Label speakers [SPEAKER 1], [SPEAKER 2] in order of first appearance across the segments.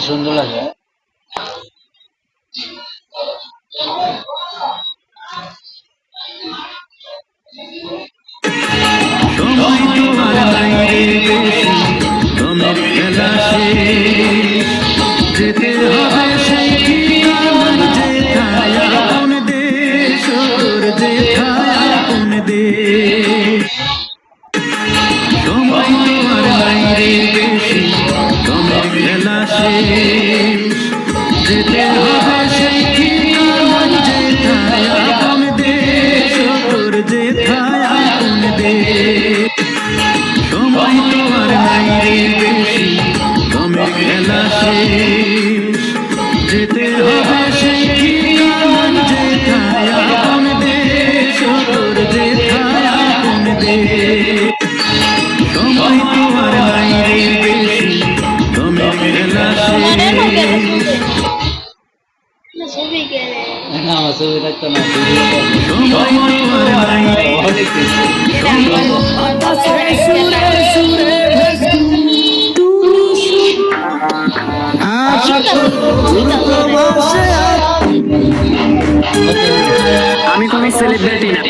[SPEAKER 1] সুন্দর লাগে।
[SPEAKER 2] যেতে হবে সেই ঠিকানায়, যেথায় আপন দেশ, তোর যেথায় আপন দেশ। সময় তো আর নাই রে বেশি, দমের খেলা শেষ। যেতে হবে সেই ঠিকানায়, যেথায় আপন দেশ, তোর যেথায় আপন দেশ। সময় তো আর নাই রে বেশি, দমের খেলা শেষ। যেতে হবে সেই ঠিকানায়, যেথায় আপন দেশ, তোর যেথায় আপন দেশ। সময় তো আর নাই রে বেশি, দমের খেলা শেষ।
[SPEAKER 1] না আমার ছবি থাকতো না।
[SPEAKER 2] সময় তো আর নাই রে বেশি। আমি কোনো সেলিব্রিটি না,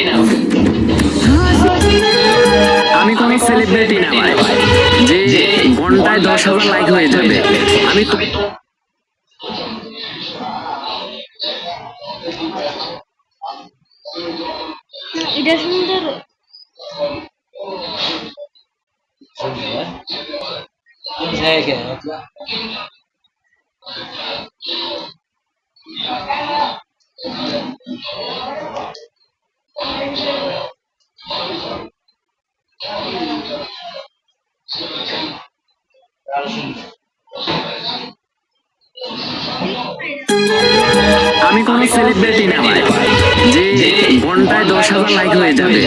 [SPEAKER 2] আমি কোনো সেলিব্রিটি না ভাই যে ঘন্টায় 10,000 লাইক হয়ে যাবে। আমি তো
[SPEAKER 3] এটা সুন্দর।
[SPEAKER 2] আমি কোনো সেলিব্রিটি না ভাই যে ঘন্টায় 10,000 লাইক হয়ে যাবে।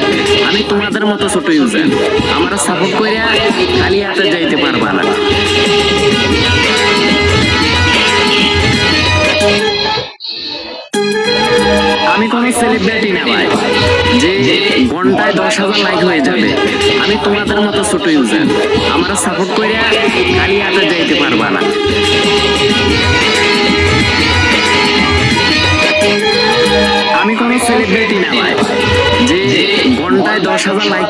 [SPEAKER 2] আমি তোমাদের মতো ছোট ইউজার, আমার সাপোর্ট করে খালি হাতে যাইতে পারবা না। আমি কোনো সেলিব্রিটি না ভাই যে ঘন্টায় 10,000 লাইক হয়ে যাবে। আমি তোমাদের মতো ছোট ইউজার, আমার সাপোর্ট করে খালি হাতে যাইতে পারবা না। আমি কোনো সেলিব্রিটি না ভাই যে ঘন্টায় 10,000 লাইক,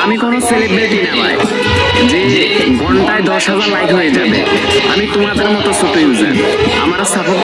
[SPEAKER 2] আমি কোনো সেলিব্রিটি না ভাই যে ঘন্টায় 10,000 লাইক হয়ে যাবে। আমি তোমাদের মতো ছোট ইউজার, আমার সাপোর্ট